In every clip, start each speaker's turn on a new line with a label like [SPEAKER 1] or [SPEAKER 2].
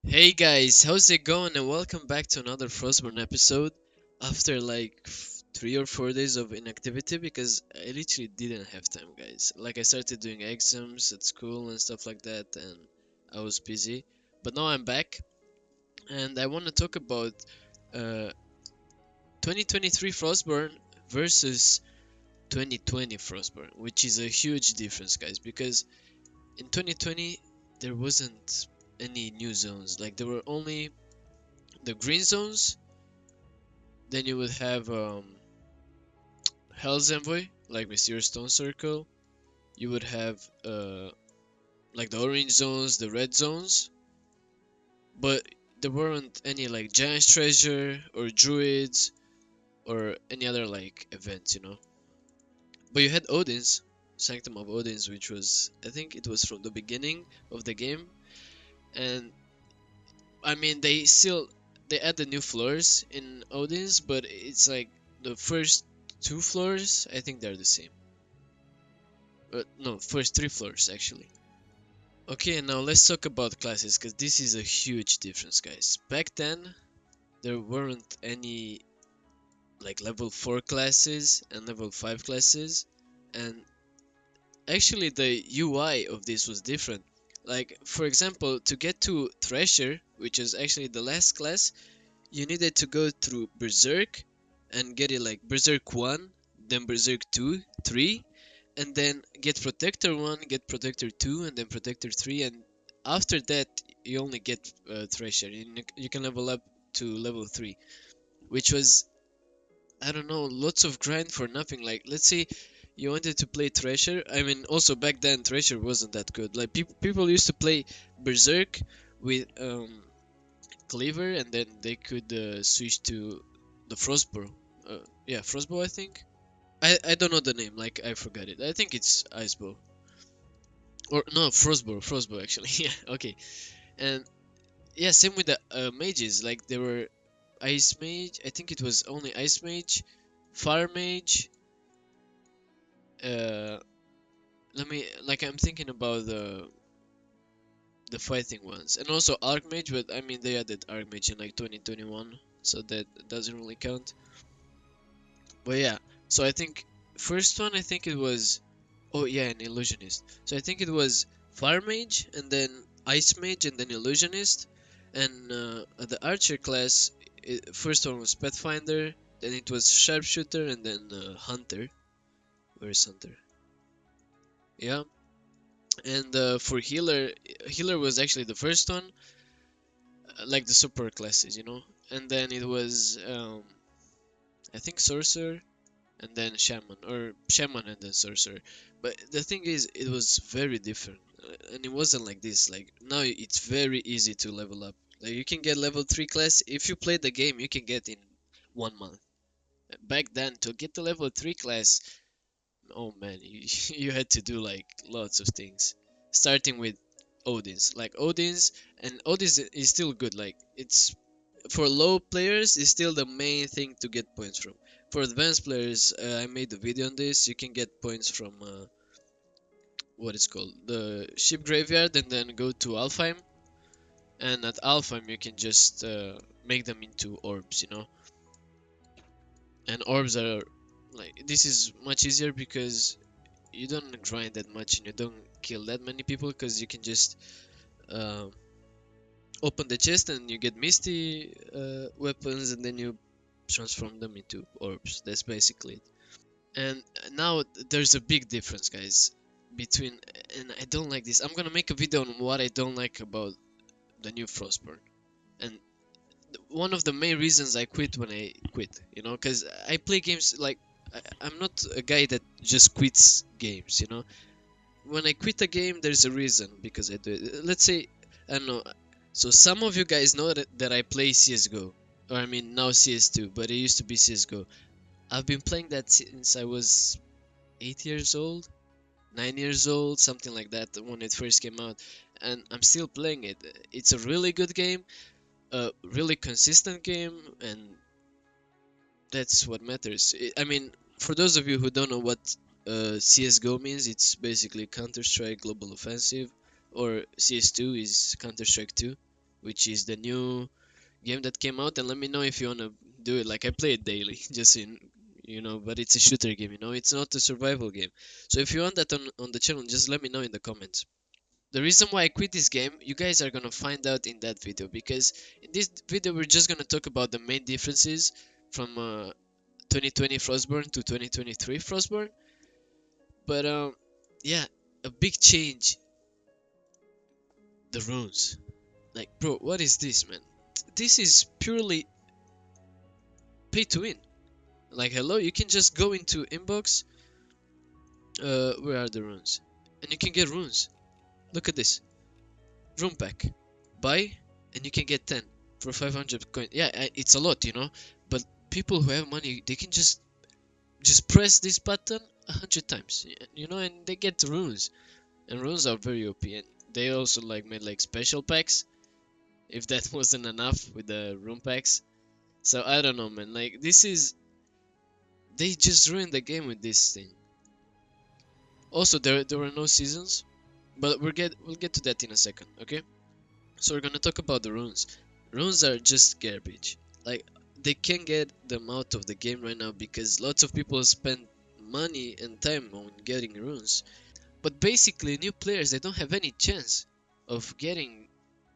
[SPEAKER 1] Hey guys, how's it going? And welcome back to another Frostborn episode. After like 3 or 4 days of inactivity, because I literally didn't have time, guys. Like I started doing exams at school and stuff like that, and I was busy. But now I'm back, and I want to talk about uh, 2023 Frostborn versus 2020 Frostborn, which is a huge difference, guys. Because in 2020 there wasn't any new zones. Like there were only the green zones. Then you would have Hell's Envoy, like Mysterious Stone Circle. You would have like the orange zones, the red zones, but there weren't any like Giant Treasure or Druids or any other like events. But you had Odin's, Sanctum of Odin's, which was, I think it was from the beginning of the game, and I mean they added new floors in Odin's, but it's like the first two floors, I think they're the same. No, first three floors actually. Okay, now let's talk about classes, because this is a huge difference, guys. Back then, there weren't any like level 4 classes and level 5 classes, and actually the UI of this was different. Like, for example, to get to Thresher, which is actually the last class, you needed to go through Berserk and get it like Berserk 1, then Berserk 2, 3, and then get Protector 1, get Protector 2, and then Protector 3, and after that you only get Thresher. You can level up to level 3, which was, I don't know, lots of grind for nothing. Like, let's say you wanted to play Thresher. I mean, also back then Thresher wasn't that good. Like, people used to play Berserk with Cleaver, and then they could switch to the Frostbow. Yeah, Frostbow, I think. I don't know the name, like I forgot it. I think it's Icebow. Or no, Frostbow actually. Yeah, okay. And yeah, same with the mages. Like there were Ice Mage. I think it was only Ice Mage, Fire Mage. Uh, Let me like I'm thinking about the fighting ones, and also Archmage. But I mean they added Archmage in like 2021, so that doesn't really count. But yeah, so I think first one I think it was, oh yeah, an illusionist. So I think it was Fire Mage and then Ice Mage and then Illusionist. And the Archer class, first one was Pathfinder, then it was Sharpshooter, and then Hunter. Where is Hunter? Yeah. And for Healer was actually the first one, like the super classes. And then it was I think Sorcerer, and then shaman, or shaman and then sorcerer. But the thing is, it was very different, and it wasn't like this. Like now it's very easy to level up. Like you can get level 3 class if you play the game, you can get in 1 month. Back then, to get the level 3 class, oh man, you had to do like lots of things, starting with Odin's. Like Odin's, and Odin's is still good. Like it's, for low players, is still the main thing to get points from. For advanced players, I made a video on this. You can get points from what it's called, the ship graveyard, and then go to Alfheim. And at Alfheim, you can just make them into orbs. And orbs are like, this is much easier because you don't grind that much and you don't kill that many people, because you can just um, open the chest and you get misty weapons, and then you transform them into orbs. That's basically it. And now there's a big difference, guys, between, and I don't like this. I'm gonna make a video on what I don't like about the new Frostborn. And one of the main reasons I quit when I quit, because I play games like, I'm not a guy that just quits games. When I quit a game, there's a reason because I do it. Let's say, I don't know. So some of you guys know that I play CS:GO, or I mean now CS2, but it used to be CS:GO. I've been playing that since I was 8 years old, 9 years old, something like that, when it first came out, and I'm still playing it. It's a really good game, a really consistent game, and that's what matters. I mean, for those of you who don't know what CS:GO means, it's basically Counter Strike Global Offensive, or CS2 is Counter Strike 2. which is the new game that came out. And let me know if you wanna do it. Like I play it daily, just in but it's a shooter game. It's not a survival game. So if you want that on the channel, just let me know in the comments. The reason why I quit this game, you guys are gonna find out in that video, because in this video we're just gonna talk about the main differences from 2020 Frostborn to 2023 Frostborn. But yeah, a big change, the runes. Like, bro, what is this, man? This is purely pay to win. Like, hello, you can just go into inbox. Where are the runes? And you can get runes. Look at this rune pack. Buy, and you can get 10 for 500 coin. Yeah, it's a lot. But people who have money, they can just press this button 100 times, and they get runes. And runes are very OP. And they also like made like special packs. If that wasn't enough with the rune packs, so I don't know, man. Like they just ruined the game with this thing. Also, there were no seasons, but we'll get to that in a second, okay? So we're gonna talk about the runes. Runes are just garbage. Like they can't get them out of the game right now because lots of people spend money and time on getting runes. But basically, new players, they don't have any chance of getting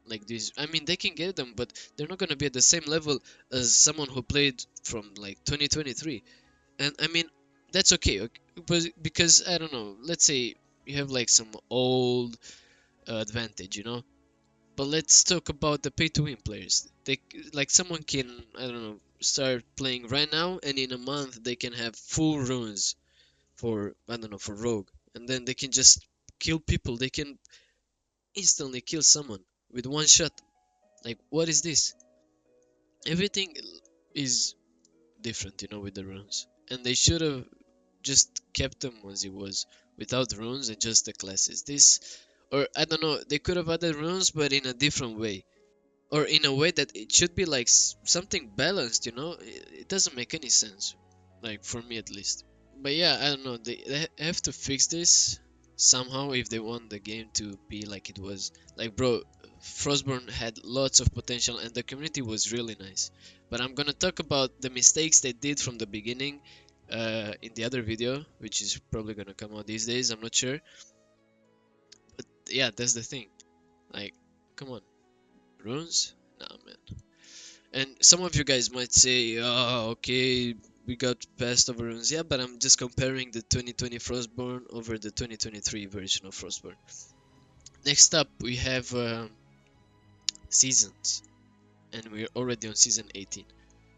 [SPEAKER 1] like these. I mean, they can get them, but they're not gonna be at the same level as someone who played from like 2023. And I mean, that's okay, but because I don't know, let's say you have like some old advantage. But let's talk about the pay to win players. They like someone can, I don't know, start playing right now, and in a month they can have full runes for, I don't know, for rogue, and then they can just kill people. They can instantly kill someone with one shot. Like, what is this? Everything is different, with the runes, and they should have just kept them as it was, without runes and just the classes. Or I don't know, they could have added runes, but in a different way, or in a way that it should be like something balanced. It doesn't make any sense, like for me at least. But yeah, I don't know, they have to fix this somehow if they want the game to be like it was. Like, bro, Frostborn had lots of potential and the community was really nice. But I'm gonna talk about the mistakes they did from the beginning in the other video, which is probably gonna come out these days, I'm not sure. But yeah, that's the thing. Like, come on, runes? Nah, man. And some of you guys might say, oh, okay, we got past over runes. Yeah, but I'm just comparing the 2020 Frostborn over the 2023 version of Frostborn. Next up, we have seasons, and we're already on season 18.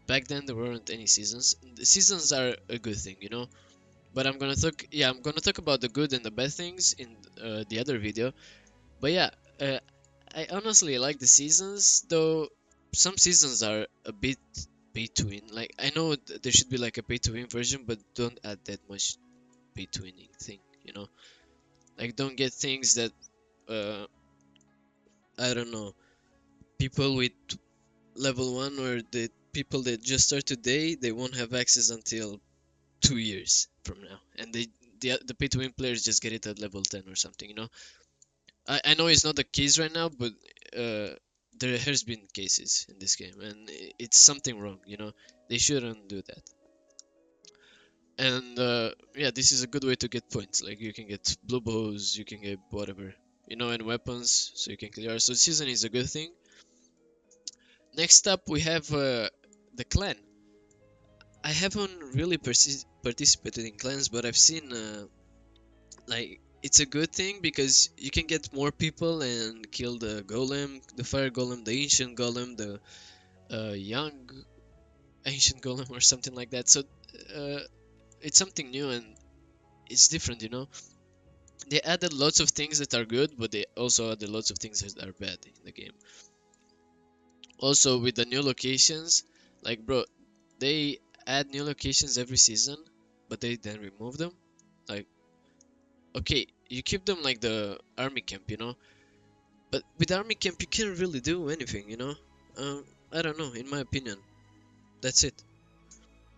[SPEAKER 1] Back then, there weren't any seasons. The seasons are a good thing. But I'm gonna talk about the good and the bad things in the other video. But yeah, uh, I honestly like the seasons, though some seasons are a bit pay to win. Like, I know there should be like a pay to win version, but don't add that much pay to winning thing. Like, don't get things that uh I don't know, people with level 1 or the people that just start today, they won't have access until 2 years from now, and the pay to win players just get it at level 10 or something. I know it's not the case right now, but uh, there has been cases in this game, and it's something wrong. They shouldn't do that. And yeah, this is a good way to get points. Like, you can get blue bows, you can get whatever, and weapons, so you can clear. So season is a good thing. Next up, we have the clan. I haven't really participated in clans, but I've seen like, it's a good thing because you can get more people and kill the golem, the fire golem, the ancient golem, the young ancient golem, or something like that. So uh, it's something new and it's different. They added lots of things that are good, but they also added lots of things that are bad in the game. Also, with the new locations, like, bro, they add new locations every season, but they then remove them. Like, okay, you keep them like the army camp. But with army camp, you can't really do anything. I don't know, in my opinion. That's it.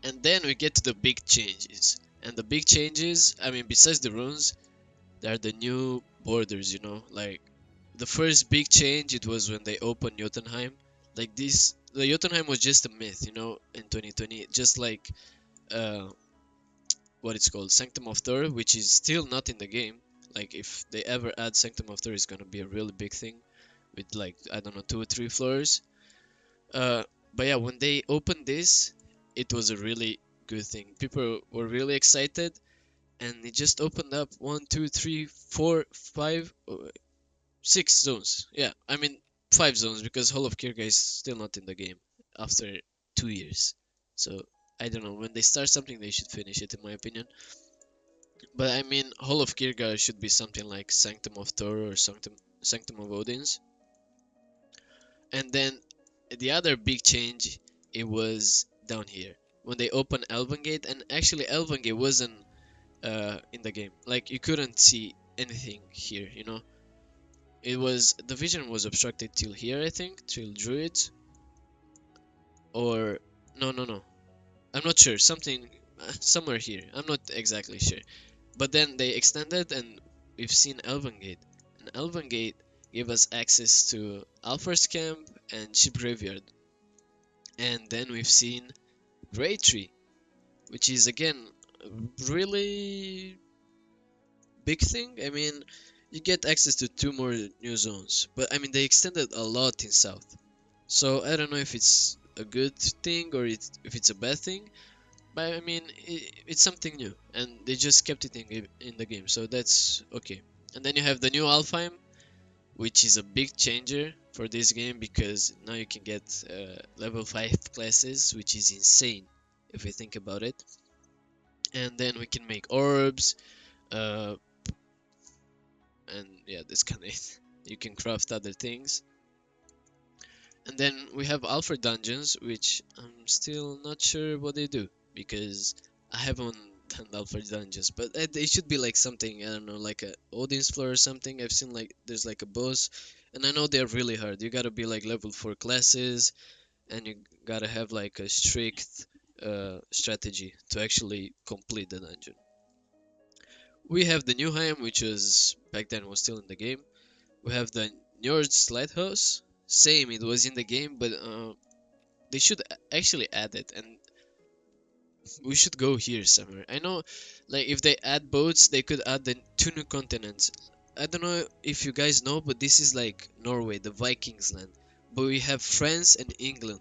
[SPEAKER 1] And then we get to the big changes. And the big changes, I mean, besides the runes, there are the new borders. Like, the first big change it was when they opened Jotunheim. Like this, the Jotunheim was just a myth, in 2020, just like uh, what it's called, Sanctum of Thor, which is still not in the game. Like if they ever add Sanctum of Thor, it's gonna be a really big thing with like I don't know 2 or 3 floors. Uh, but yeah, when they opened this, it was a really good thing. People were really excited, and it just opened up 1, 2, 3, 4, 5, 6 zones. Yeah, I mean 5 zones because Hall of Kirga is still not in the game after 2 years. So I don't know. When they start something, they should finish it, in my opinion. But I mean, Hall of Kirga should be something like Sanctum of Thor or Sanctum of Odin's. And then the other big change, it was down here when they opened Elvengate, and actually Elvengate wasn't in the game. Like you couldn't see anything here. It was the vision was obstructed till here, I think, till Druids, or no, no, no. I'm not sure. Something somewhere here. I'm not exactly sure. But then they extended, and we've seen Elvengate. And Elvengate gave us access to Alphar's camp and Ship Graveyard. And then we've seen Great Tree, which is again a really big thing. I mean, you get access to 2 more new zones, but I mean they extended a lot in South. So I don't know if it's a good thing or if it's a bad thing. But I mean, it's something new, and they just kept it in the game, so that's okay. And then you have the new Alfheim, which is a big changer for this game because now you can get level 5 classes, which is insane if we think about it. And then we can make orbs, uh, and yeah, that's kind of it. You can craft other things. And then we have Alpha Dungeons, which I'm still not sure what they do because I haven't done Alpha Dungeons, but they should be like something, I don't know, like a Odin's Floor or something. I've seen like there's like a boss, and I know they're really hard. You gotta be like level 4 classes, and you gotta have like a strict strategy to actually complete the dungeon. We have the New Heim, which was back then was still in the game. We have the Njord's Lighthouse. Same, it was in the game, but they should actually add it, and we should go here somewhere. I know, like if they add boats, they could add the 2 new continents. I don't know if you guys know, but this is like Norway, the Vikings land. But we have France and England,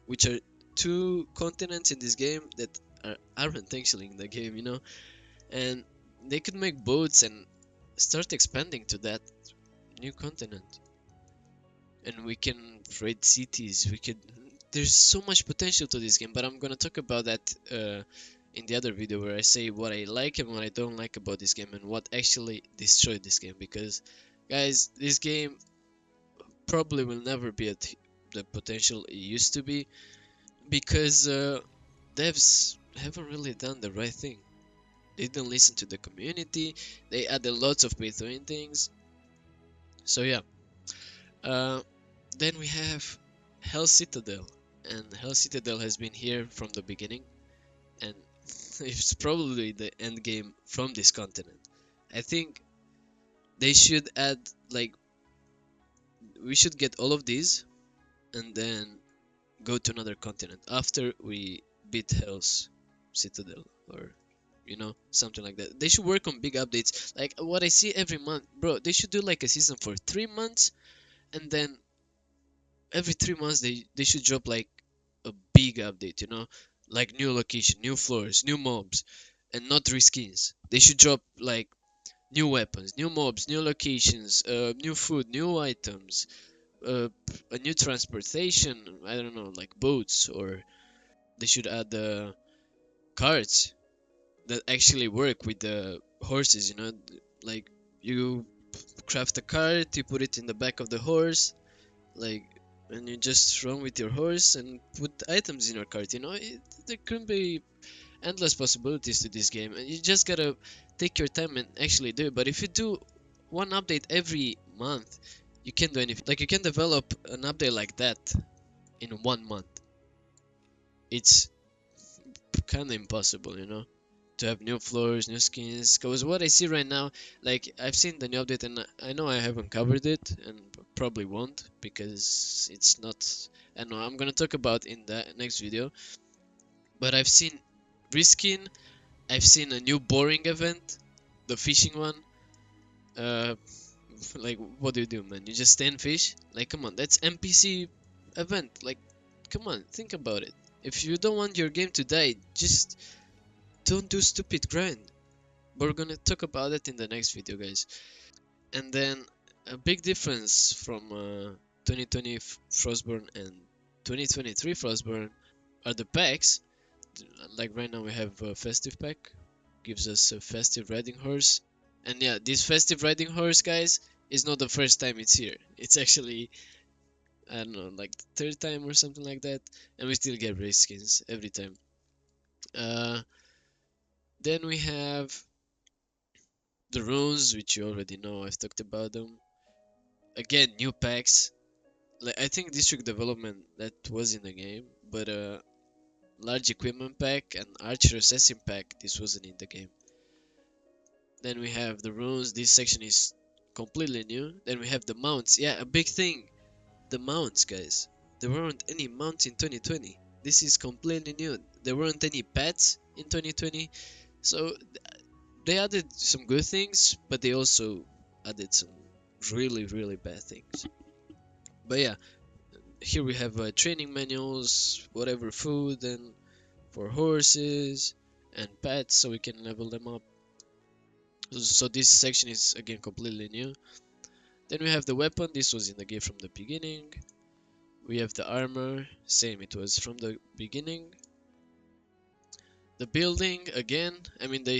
[SPEAKER 1] which are 2 continents in this game that aren't actually in the game. And they could make boats and start expanding to that new continent. And we can raid cities. There's so much potential to this game, but I'm gonna talk about that in the other video where I say what I like and what I don't like about this game and what actually destroyed this game. Because, guys, this game probably will never be at the potential it used to be because devs haven't really done the right thing. They didn't listen to the community. They added lots of pay-to-win things. So yeah. Uh, then we have Hell Citadel, and Hell Citadel has been here from the beginning, and it's probably the end game from this continent. I think they should add like we should get all of these and then go to another continent after we beat Hell's Citadel or something like that. They should work on big updates like what I see every month, bro. They should do like a season for 3 months, and then every 3 months they should drop like a big update, like new location, new floors, new mobs, and not reskins. They should drop like new weapons, new mobs, new locations, new food, new items, a new transportation. I don't know, like boats, or they should add carts that actually work with the horses. Like you craft a cart, you put it in the back of the horse, like, and you just run with your horse and put items in your cart. There can be endless possibilities to this game, and you just gotta take your time and actually do it. But if you do one update every month, you can't do anything. Like you can develop an update like that in 1 month. It's kind of impossible. to have new floors, new skins. Cause what I see right now, like I've seen the new update, and I know I haven't covered it, and probably won't because it's not. I know I'm gonna talk about in the next video. But I've seen reskin. I've seen a new boring event, the fishing one. Uh, like what do you do, man? You just stand fish? Like come on, that's NPC event. Like come on, think about it. If you don't want your game to die, just don't do stupid grind. We're gonna talk about it in the next video, guys. And then a big difference from 2020 Frostborn and 2023 Frostborn are the packs. Like right now we have a festive pack, gives us a festive riding horse. And yeah, this festive riding horse, guys, is not the first time it's here. It's actually, I don't know, like the third time or something like that. And we still get race skins every time. Uh, then we have the runes, which you already know. I've talked about them. Again, new packs. Like I think district development that was in the game, but large equipment pack and archer assassin pack this wasn't in the game. Then we have the runes. This section is completely new. Then we have the mounts. Yeah, a big thing. The mounts, guys. There weren't any mounts in 2020. This is completely new. There weren't any pets in 2020. So they added some good things, but they also added some really, really bad things. But yeah, here we have training manuals, whatever food, and for horses and pets, so we can level them up. So this section is again completely new. Then we have the weapon. This was in the game from the beginning. We have the armor, same, it was from the beginning. The building, again, I mean they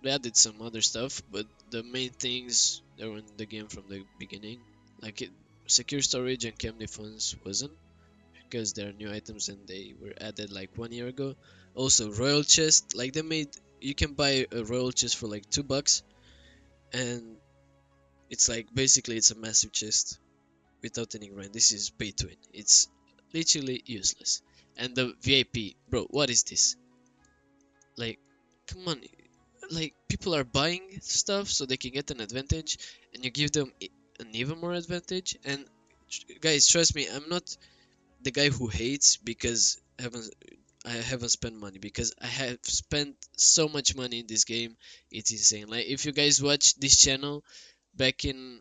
[SPEAKER 1] added some other stuff, but the main things that were in the game from the beginning, like secure storage and chem defense wasn't, because they're new items and they were added like 1 year ago. Also royal chest, like they made, you can buy a royal chest for like $2, and it's like basically it's a massive chest without any grind. This is pay to win. It's literally useless. And the VIP, bro, what is this? Like, come on, like people are buying stuff so they can get an advantage, and you give them an even more advantage. And guys, trust me, I'm not the guy who hates because I haven't spent money, because I have spent so much money in this game. It's insane. Like if you guys watch this channel back in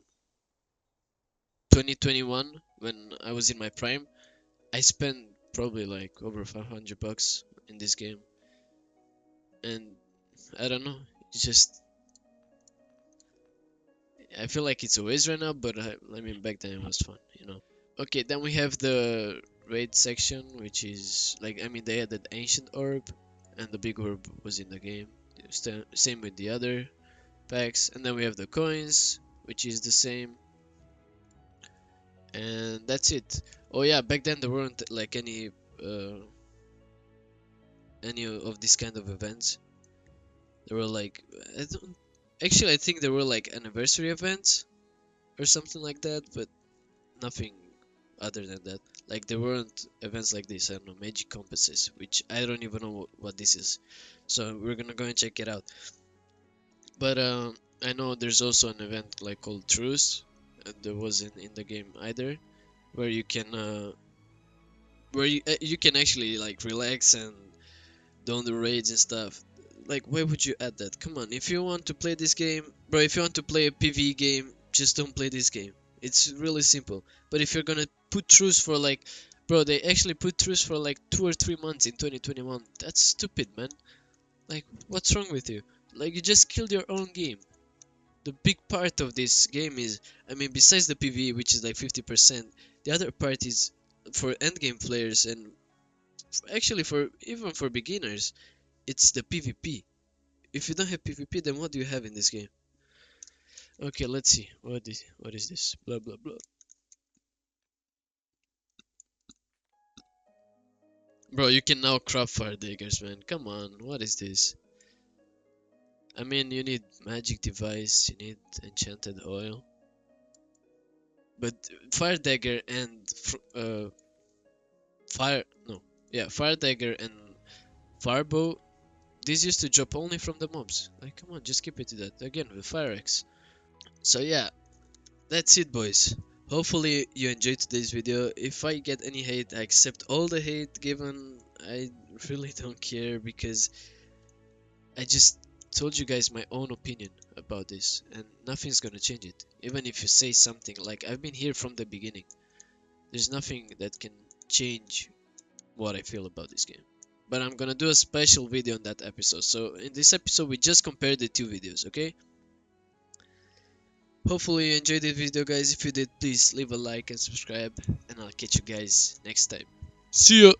[SPEAKER 1] 2021 when I was in my prime, I spent probably like over $500 in this game, and I don't know. It's just I feel like it's a waste right now, but I mean back then it was fun. Okay, then we have the raid section, which is like I mean they added ancient orb, and the big orb was in the game. Same with the other packs, and then we have the coins, which is the same, and that's it. Oh yeah, back then there weren't like any of these kind of events. There were like I don't actually I think there were like anniversary events or something like that, but nothing other than that. Like there weren't events like this. I don't know, magic compasses, which I don't even know what this is. So we're gonna go and check it out. But I know there's also an event like called Truce, and there wasn't in the game either, where you can actually like relax and do the raids and stuff. Like why would you add that? Come on, if you want to play this game, bro, if you want to play a PvE game, just don't play this game. It's really simple. But if you're gonna put truce for like, bro, they actually put truce for like 2 or 3 months in 2021. That's stupid, man. Like, what's wrong with you? Like, you just killed your own game. The big part of this game is, I mean, besides the PvE, which is like 50%, the other part is for endgame players and actually for even for beginners, it's the PvP. If you don't have PvP, then what do you have in this game? Okay, let's see. What is this? Blah blah blah. Bro, you can now craft fire daggers, man. Come on, what is this? I mean, you need magic device, you need enchanted oil, but fire dagger and fire no, yeah, fire dagger and firebow. this used to drop only from the mobs. Like, come on, just keep it to that. Again, with Fire X. So yeah, that's it, boys. Hopefully you enjoyed today's video. If I get any hate, I accept all the hate given. I really don't care because I just told you guys my own opinion about this, and nothing's gonna change it. Even if you say something, like, I've been here from the beginning. There's nothing that can change what I feel about this game. But I'm gonna do a special video on that episode. So in this episode we just compared the two videos, okay? Hopefully you enjoyed the video, guys. If you did, please leave a like and subscribe, and I'll catch you guys next time. See ya!